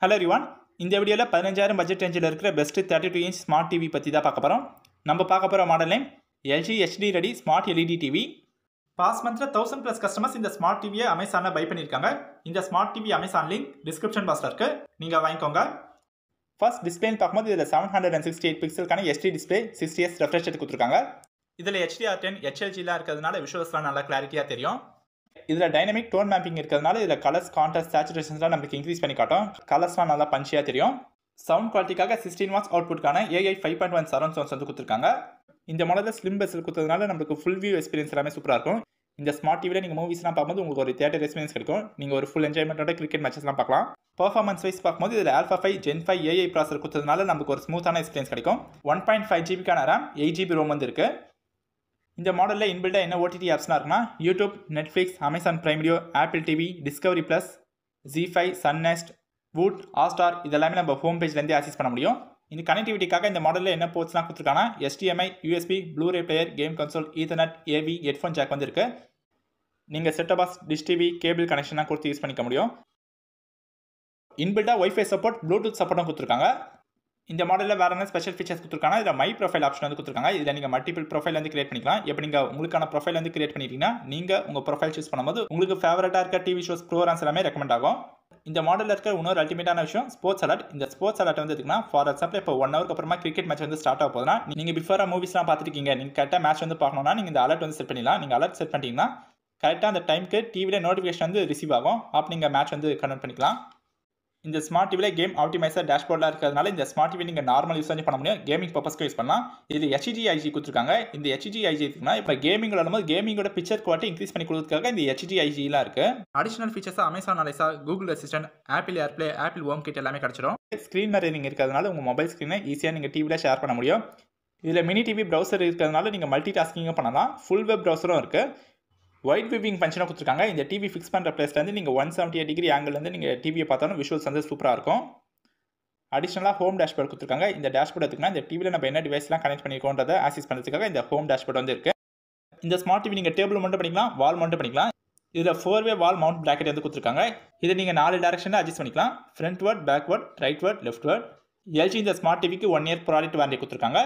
Hello everyone. இந்த வீடியோவில் 15,000 budget ரேஞ்சில் இருக்கிற பெஸ்ட் 32 இன்ச் ஸ்மார்ட் டிவி பற்றி தான் பார்க்க போகிறோம். நம்ம பார்க்க போகிற model name LG HD ready smart LED TV. Past மந்த்ல 1000+ கஸ்டமர்ஸ் இந்த ஸ்மார்ட் டிவியை அமேசானில் பை பண்ணியிருக்காங்க. இந்த smart TV Amazon link description பாக்ஸில் இருக்குது, நீங்கள் வாங்கிக்கோங்க. ஃபர்ஸ்ட் டிஸ்பிளேன்னு பார்க்கும்போது இதில் 768 பிக்சலுக்கான SD display 60Hz refresh rate கொடுத்துருக்காங்க. இதில் HDR10 HLGலாம் இருக்கிறதுனால விஷுவல்ஸ்லாம் நல்லா கிளாரிட்டியாக தெரியும். இதில் டைனமிக் டோன் மேப்பிங் இருக்கிறதுனால இதில் கலர்ஸ், கான்ட்ராஸ்ட், சேச்சுரேஷன்ஸ்லாம் நமக்கு இன்க்ரீஸ் பண்ணி காட்டும். கலர்ஸ்லாம் நல்லா பஞ்சியாக தெரியும். சவுண்ட் குவாலிட்டிக்காக 16 வாட்ஸ் அவுட்புட்கான AI 5.1 சரௌண்ட் சவுண்ட்ஸ் வந்து கொடுத்துருக்காங்க. இந்த மாடலில் ஸ்லிம் பெஸில் கொடுத்ததுனால நமக்கு ஃபுல் வியூ எக்ஸ்பீரியன்ஸ் எல்லாமே சூப்பராக இருக்கும். இந்த ஸ்மார்ட் டிவியில் நீங்கள் மூவிஸ்லாம் பார்க்கும்போது உங்களுக்கு ஒரு தியேட்டர் எக்ஸ்பீரியன்ஸ் கிடைக்கும். நீங்கள் ஒரு ஃபுல் என்ஜாய்மெண்ட்டோட கிரிக்கெட் மேட்சஸ்லாம் பார்க்கலாம். பர்ஃபார்மன்ஸ் வைஸ் பார்க்கும்போது இதில் Alpha 5 Gen 5 AI ப்ராசர் கொடுத்ததுனால நமக்கு ஒரு ஸ்மூத்தான எக்ஸ்பீரியன்ஸ் கிடைக்கும். 1.5 GB RAM, 8 GB ரோம் வந்து இருக்குது. இந்த மாடலில் இன்பில்டாக என்ன OTT ஆப்ஸ்லாம் இருக்குன்னா YouTube, Netflix, Amazon Prime Video, Apple TV, Discovery Plus, Z5, Sun NXT, Voot, Hotstar இதெல்லாமே நம்ம ஹோம் பேஜ்லேருந்தே ஆக்சஸ் பண்ண முடியும். இந்த கனெக்டிவிட்டிக்காக இந்த மாடலில் என்ன போர்ட்ஸ்லாம் கொடுத்துருக்காங்கன்னா HDMI, USB, bluray player, game console, ethernet, AV, headphone jack வந்து இருக்குது. நீங்கள் set top box, dish TV, cable கனெக்ஷனாக கொடுத்து யூஸ் பண்ணிக்க முடியும். இன்பில்டாக வைஃபை சப்போர்ட், ப்ளூடூத் சப்போர்ட்டும் கொடுத்துருக்காங்க. இந்த மாடலில் வேறு என்ன ஸ்பெஷல் ஃபீச்சர்ஸ் கொடுத்துருக்காங்க, இதில் மை ப்ரொஃபைல் ஆப்ஷன் வந்து கொடுத்துருக்காங்க. இதில் நீங்கள் மல்டிபிள் ப்ரொஃபைல் வந்து கிரியேட் பண்ணிக்கலாம். இப்போ நீங்கள் உங்களுக்கான ப்ரொஃபைல் வந்து கிரியேட் பண்ணிட்டீங்கன்னா நீங்கள் உங்கள் ப்ரொஃபைல் சூஸ் பண்ணும்போது உங்களுக்கு ஃபேவரட்டாக இருக்க டிவி ஷோஸ், ப்ரோகிராம்ஸ் எல்லாமே ரெக்கமெண்ட் ஆகும். இந்த மாடலில் இருக்க இன்னொரு அல்டிமேட்டான விஷயம் ஸ்போர்ட்ஸ் அலர்ட். இந்த ஸ்போர்ட்ஸ் அலர்ட் வந்து இருக்குன்னா ஃபார் எக்ஸாம்பிள் இப்போ 1 ஹவருக்கு அப்புறமா கிரிக்கெட் மேட்ச் வந்து ஸ்டார்ட் ஆக போதுன்னா நீங்கள் பிஃபோராக மூவிஸ்லாம் பார்த்துருக்கீங்க, நீங்கள் கரெக்டாக மேட்ச் வந்து பார்க்கணும்னா நீங்கள் இந்த அலர்ட் வந்து செட் பண்ணிடலாம். நீங்கள் அலர்ட் செட் பண்ணிட்டீங்கன்னா கரெக்டாக அந்த டைமுக்கு டிவியில் நோட்டிஃபிகேஷன் வந்து ரிசீவ் ஆகும். அப்போ நீங்கள் மேட்ச் வந்து கன்வெர்ட் பண்ணிக்கலாம். இந்த ஸ்மார்ட் டிவியில் கேம் ஆப்டிமைசர் டேஷ்போர்டில் இருக்கிறதுனால இந்த ஸ்மார்ட் டிவி நீங்கள் நார்மல் யூஸ் பண்ண முடியும், கேமிங் பர்பஸ்க்கு யூஸ் பண்ணலாம். இதில் HDIG கொடுத்துருக்காங்க. இந்த HDIG இருக்குன்னா இப்போ கேமிங் விளாடும்போது கேமிங்கோட பிக்சர் குவாலிட்டி இன்க்ரீஸ் பண்ணி கொடுக்கறதுக்காக இந்த HDIGலாம் இருக்குது. அடிஷனல் ஃபீச்சர்ஸாக Amazon Alexa, Google Assistant, Apple AirPlay, Apple HomeKit எல்லாமே கிடச்சிடும். ஸ்க்ரீன் மிரரிங் இருக்கிறதுனால உங்கள் மொபைல் ஸ்க்ரீனை ஈஸியாக நீங்கள் டிவியில் ஷேர் பண்ண முடியும். இதில் மினி டிவி ப்ரௌசர் இருக்கிறதுனால நீங்கள் மல்டி டாஸ்கிங்கும் பண்ணலாம். ஃபுல் வெப் ப்ரௌசரும் இருக்குது. ஒயிட் விவிங் ஃபங்க்ஷனாக கொடுத்துருக்காங்க. இந்த டிவி ஃபிக்ஸ் பண்ணுற பிளேஸ்லேருந்து நீங்கள் 178 டிகிரி ஆங்கிள்லேருந்து நீங்கள் டிவியை பார்த்தாலும் விஷுவல்ஸ் வந்து சூப்பராக இருக்கும். அடிஷனலாக ஹோம் டேஷ்போர்ட் கொடுத்துருக்காங்க. இந்த டேஷ்போர்ட் எடுத்துக்கினா இந்த டிவியில் நம்ம என்ன டிவைஸ்லாம் கனெக்ட் பண்ணியிருக்கோன்றதை ஆக்சஸ் பண்ணுறதுக்காக இந்த ஹோம் டேஷ்போர்ட் வந்து இருக்குது. இந்த ஸ்மார்ட் டிவி நீங்கள் டேபிள் மவுண்ட் பண்ணிக்கலாம், வால் மவுண்ட் பண்ணிக்கலாம். இதில் 4-வே வால் மவுண்ட் பிராக்கெட் வந்து கொடுத்துருக்காங்க. இதை நீங்கள் 4 டேரக்ஷனில் அட்ஜஸ்ட் பண்ணிக்கலாம். ஃப்ரண்ட்வர்ட், பேக்வர்ட், ரைட்வர்ட், லெஃப்ட்வர்ட். எல்ஜி இந்த ஸ்மார்ட் டிவிக்கு 1 இயர் ப்ராடக்ட் வாரண்டி கொடுத்துருக்காங்க.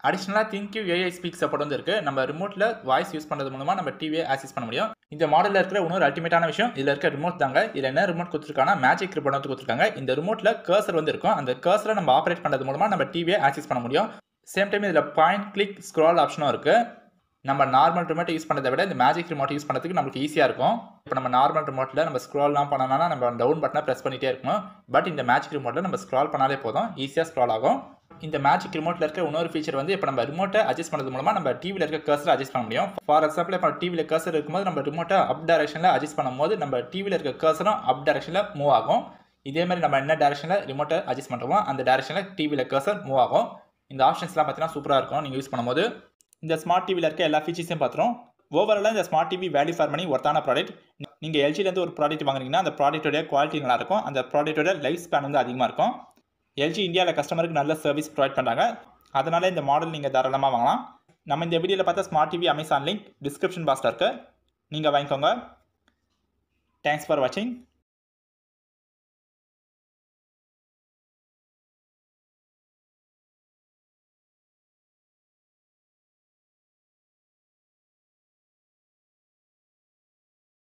அடிஷனலாக ThinQ AI ஸ்பீக் சப்போர்ட் வந்து இருக்குது. நம்ம ரிமோட்டில் வாய்ஸ் யூஸ் பண்ணுறது மூலமாக நம்ம டிவியை ஆக்சஸ் பண்ண முடியும். இந்த மாடலில் இருக்கிற இன்னொரு அல்டிமேட்டான விஷயம் இதில் இருக்க ரிமோட் தாங்க. இதில் என்ன ரிமோட் கொடுத்துருக்காங்கன்னா மேஜிக் ரிமோட் வந்து கொடுத்துருக்காங்க. இந்த ரிமோட்டில் கர்சர் வந்து இருக்கும். அந்த கர்சரை நம்ம ஆப்ரேட் பண்ணுறது மூலமாக நம்ம டிவியை ஆக்சஸ் பண்ண முடியும். சேம் டைம் இதில் பாயிண்ட், கிளிக், ஸ்க்ரால் ஆப்ஷனும் இருக்குது. நம்ம நார்மல் ரிமோட்டை யூஸ் பண்ணுறதை விட இந்த மேஜிக் ரிமோட் யூஸ் பண்ணுறதுக்கு நமக்கு ஈஸியாக இருக்கும். இப்போ நம்ம நார்மல் ரிமோட்டில் நம்ம ஸ்க்ரால்லாம் பண்ணணும்னா நம்ம டவுன் பட்டனை ப்ரெஸ் பண்ணிகிட்டே இருக்கணும். பட் இந்த மேஜிக் ரிமோட்டில் நம்ம ஸ்க்ரால் பண்ணாலே போதும், ஈஸியாக ஸ்க்ரால் ஆகும். இந்த மேஜிக் ரிமோட்டில் இருக்க இன்னொரு ஃபீச்சர் வந்து இப்போ நம்ம ரிமோட்டை அட்ஜஸ்ட் பண்ணுறது மூலமாக நம்ம டிவியில் இருக்க கர்சரை அட்ஜஸ்ட் பண்ண முடியும். ஃபார் எக்ஸாம்பிள் இப்போ டிவியில் கர்சர் இருக்கும்போது நம்ம ரிமோட்டை அப் டைரக்ஷனில் அட்ஜஸ்ட் பண்ணும்போது நம்ம டிவியில் இருக்க கர்சரும் அப் டைரக்ஷனில் மூவ் ஆகும். இதே மாதிரி நம்ம என்ன டைரக்ஷனில் ரிமோட்டை அட்ஜஸ்ட் பண்ணுறோமோ அந்த டைரக்ஷனில் டிவியில் கர்சர் மூவ் ஆகும். இந்த ஆப்ஷன்ஸ்லாம் பார்த்தீங்கன்னா சூப்பராக இருக்கும் நீங்கள் யூஸ் பண்ணும்போது. இந்த ஸ்மார்ட் டிவியில் இருக்க எல்லா ஃபீச்சர்ஸையும் பார்த்துரும். ஓவராலாக இந்த smart TV value for money ஒர்த்தான ப்ராடக்ட். நீங்கள் எல்ஜிலேருந்து ஒரு ப்ராடக்ட் வாங்குறீங்கன்னா அந்த ப்ராடக்ட்டோட குவாலிட்டி நல்லாயிருக்கும், அந்த ப்ராடக்ட்டோட லைஃப் ஸ்பேன் வந்து அதிகமாக இருக்கும். எல்ஜி இந்தியாவில் கஸ்டமருக்கு நல்ல சர்வீஸ் ப்ரொவைட் பண்ணுறாங்க. அதனால் இந்த மாடல் நீங்கள் தாராளமாக வாங்கலாம். நம்ம இந்த வீடியோவில் பார்த்தா smart TV Amazon link description பாக்ஸில் இருக்குது, நீங்கள் வாங்கிக்கோங்க. தேங்க்ஸ் ஃபார் வாட்சிங்.